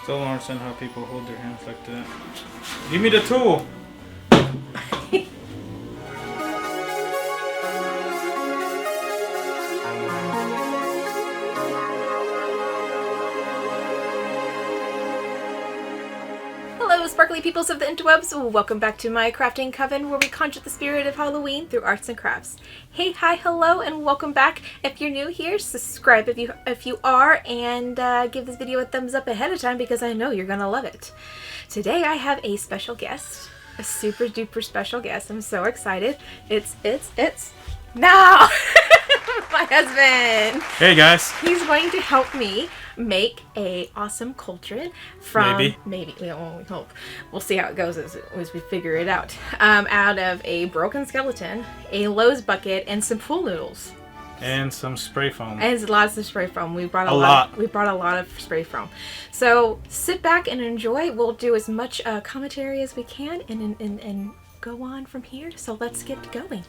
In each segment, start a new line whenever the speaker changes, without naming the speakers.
Still don't understand how people hold their hands like that. Give me the tool!
Hello, sparkly peoples of the interwebs. Welcome back to my crafting coven, where we conjure the spirit of Halloween through arts and crafts. Hey, hi, hello, and welcome back. If you're new here, subscribe if you are, and give this video a thumbs up ahead of time because I know you're gonna love it. Today I have a special guest, a super duper special guest. I'm so excited. It's now my husband.
Hey guys!
He's going to help me make a awesome cauldron from maybe we hope we'll see how it goes as we figure it out of a broken skeleton, a Lowe's bucket, and some pool noodles
And some spray foam.
and lots of spray foam. We brought we brought a lot of spray foam. So sit back and enjoy. We'll do as much commentary as we can and go on from here. So let's get going.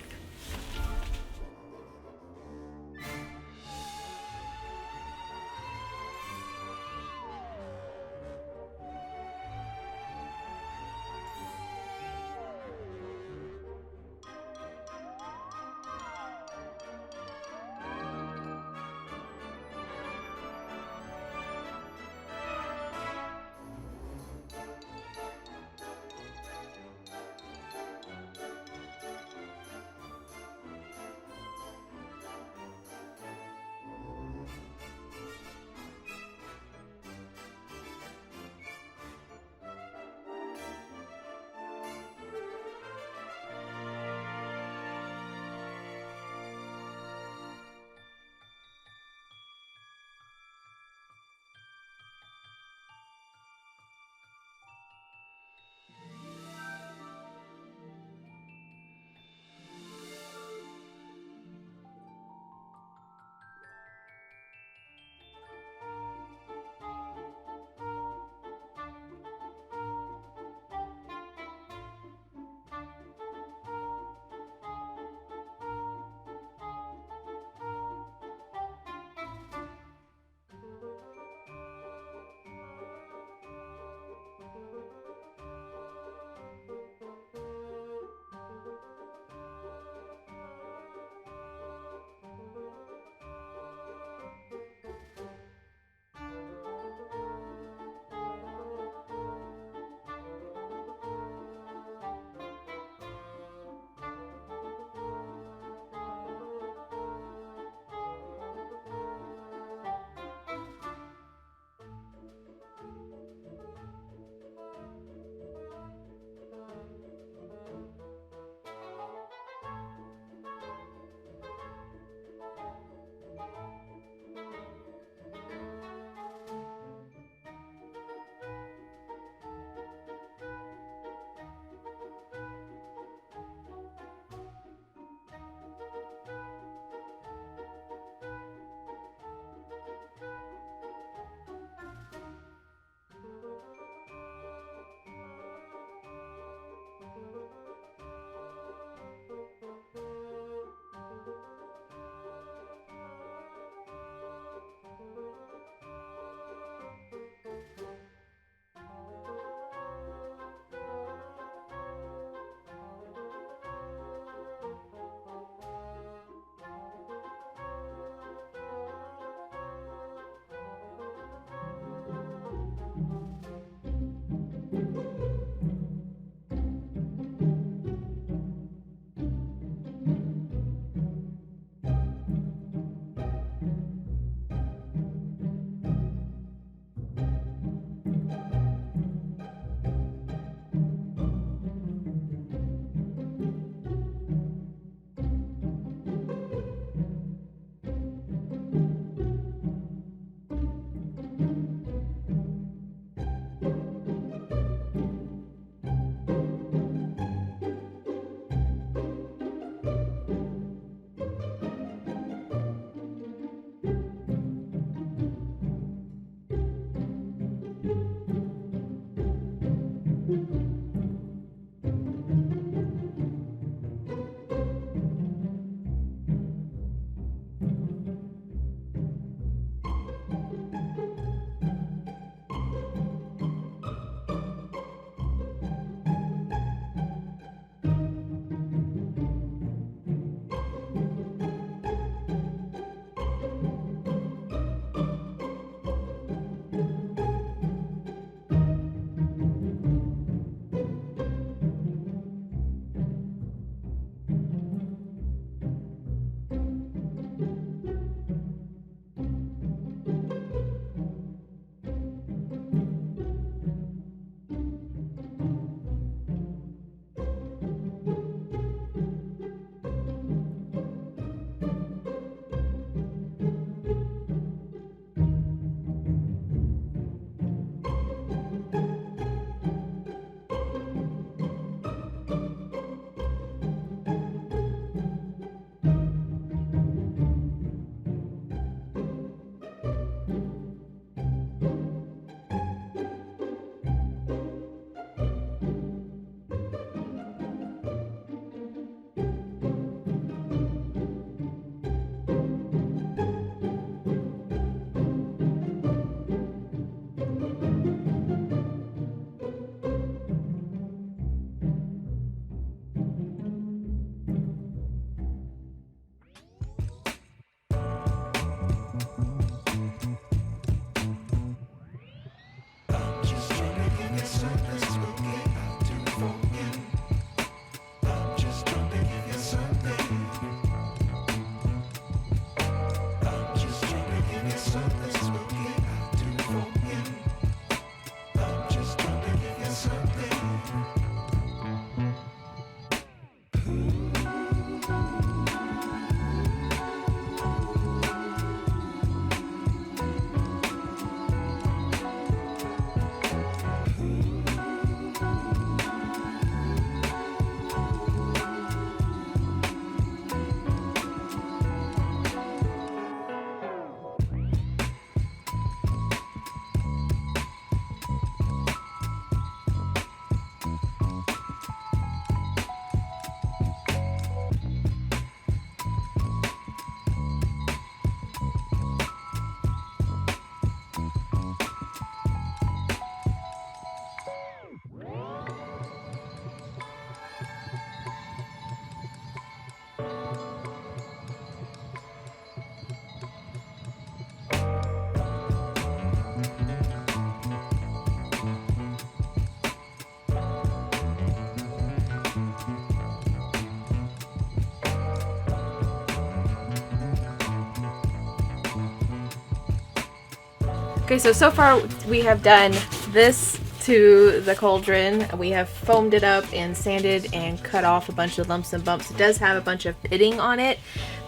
Okay, so far we have done this to the cauldron. We have foamed it up and sanded and cut off a bunch of lumps and bumps. It does have a bunch of pitting on it,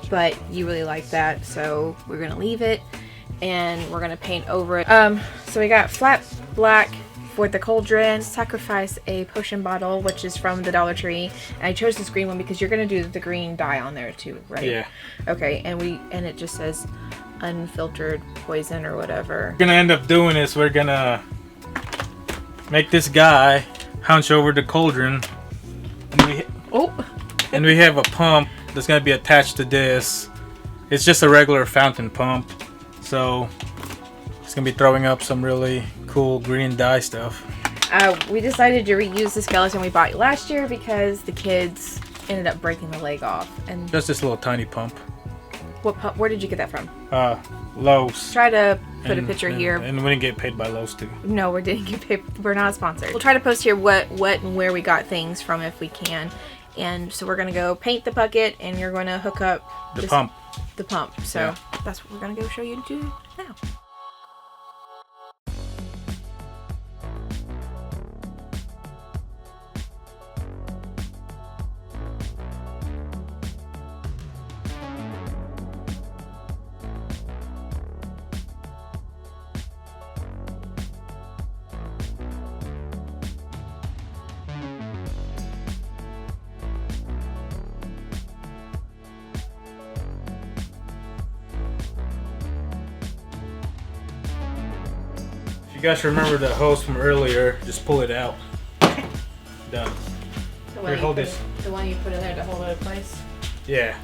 but you really like that, so we're gonna leave it and we're gonna paint over it. So we got flat black for the cauldron. Sacrifice a potion bottle, which is from the Dollar Tree. And I chose this green one because you're gonna do the green dye on there too, right?
Yeah.
Okay, and it just says unfiltered poison or whatever.
We're gonna end up doing this. We're gonna make this guy hunch over the cauldron, and we have a pump that's gonna be attached to this. It's just a regular fountain pump, so it's gonna be throwing up some really cool green dye stuff.
We decided to reuse the skeleton we bought last year because the kids ended up breaking the leg off. And
just this little tiny pump.
what pump? Where did you get that from?
Lowe's.
Try to put a picture here.
And we didn't get paid by Lowe's too.
No, we didn't get paid. We're not sponsored. We'll try to post here what and where we got things from if we can. And so we're gonna go paint the bucket, and you're gonna hook up
The pump.
The pump. So
yeah.
That's what we're gonna go show you to do now.
You guys remember the hose from earlier? Just pull it out. Done. Here, hold this.
The one you put in there to hold it in place?
Yeah.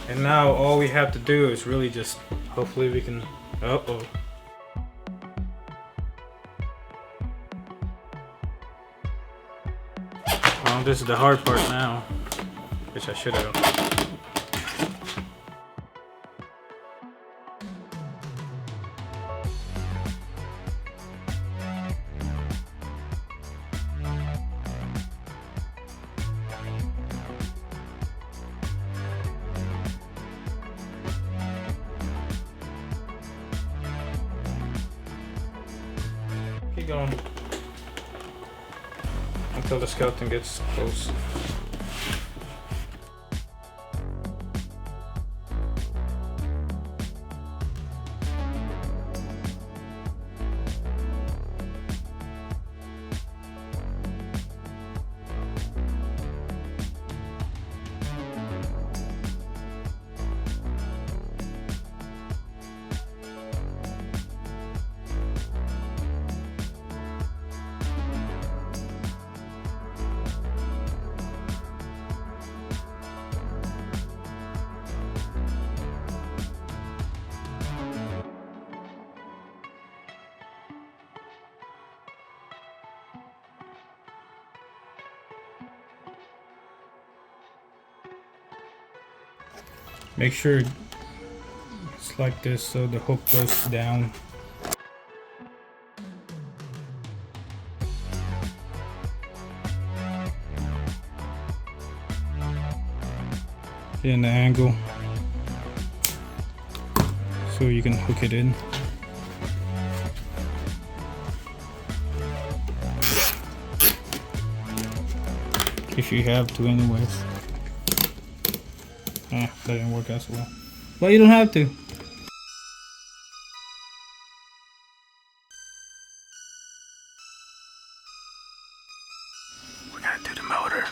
And now all we have to do is really just, hopefully we can, oh, this is the hard part now, which I should have. Keep going until the skeleton gets close. Make sure it's like this so the hook goes down. in the angle so you can hook it in. If you have to, anyways. That didn't work as well. But you don't have to. We're gonna do the motor.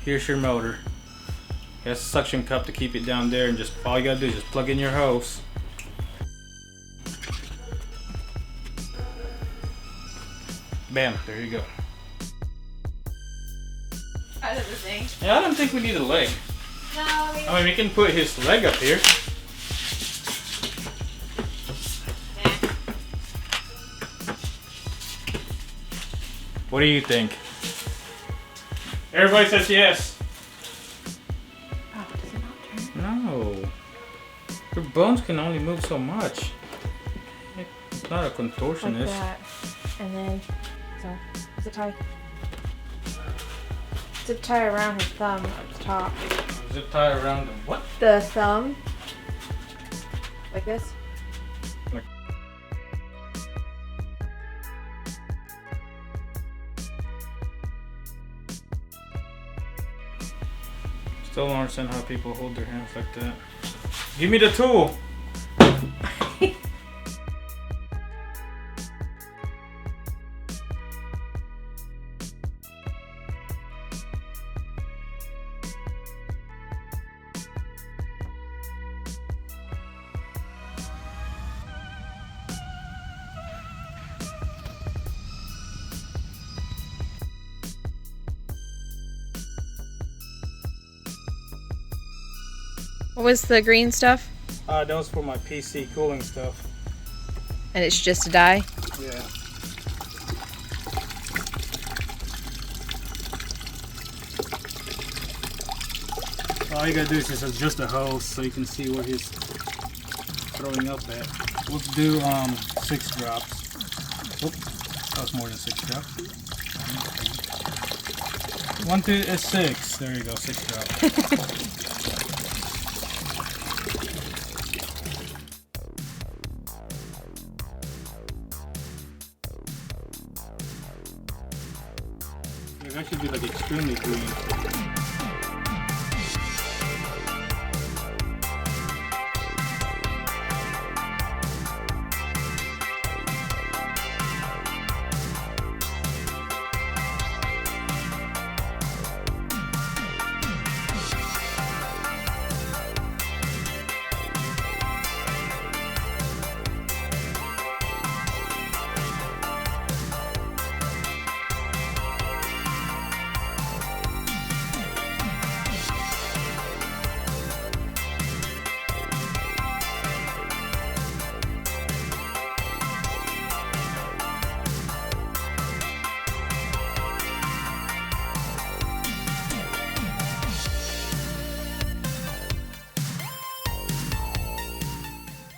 Here's your motor. It has a suction cup to keep it down there, and just all you gotta do is just plug in your hose. Bam, there you go.
Out of the thing.
Yeah, I don't think we need a leg.
No,
I mean, we can put his leg up here. What do you think? Everybody says yes.
Oh, does it not turn?
No. Your bones can only move so much. It's not a contortionist.
Like that. And then, so, zip tie. Zip tie around his thumb up top.
Zip tie around the what?
The thumb. Like this.
Still don't understand how people hold their hands like that. Give me the tool.
What was the green stuff?
That was for my PC cooling stuff.
And it's just a dye?
Yeah. All you gotta do is just adjust the hose so you can see where he's throwing up at. We'll do 6 drops. Oop, that was more than 6 drops. 1, 2, 6. There you go, 6 drops. That should be like extremely green.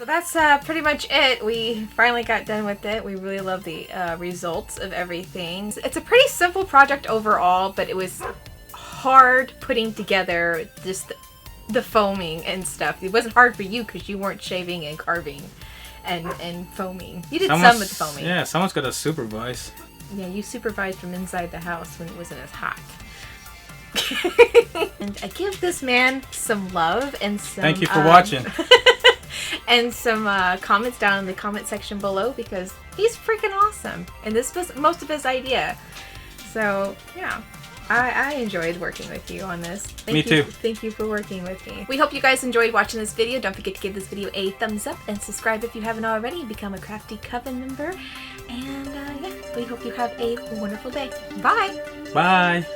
That's pretty much it. We finally got done with it. We really love the results of everything. It's a pretty simple project overall, but it was hard putting together just the foaming and stuff. It wasn't hard for you because you weren't shaving and carving and foaming. You did some with foaming.
Yeah, someone's got to supervise.
Yeah, you supervised from inside the house when it wasn't as hot. And I give this man some love and some...
Thank you for watching.
And some comments down in the comment section below because he's freaking awesome. And this was most of his idea. So, yeah. I enjoyed working with you on this.
Me too.
Thank you for working with me. We hope you guys enjoyed watching this video. Don't forget to give this video a thumbs up and subscribe if you haven't already. Become a Crafty Coven member. And yeah, we hope you have a wonderful day. Bye!
Bye!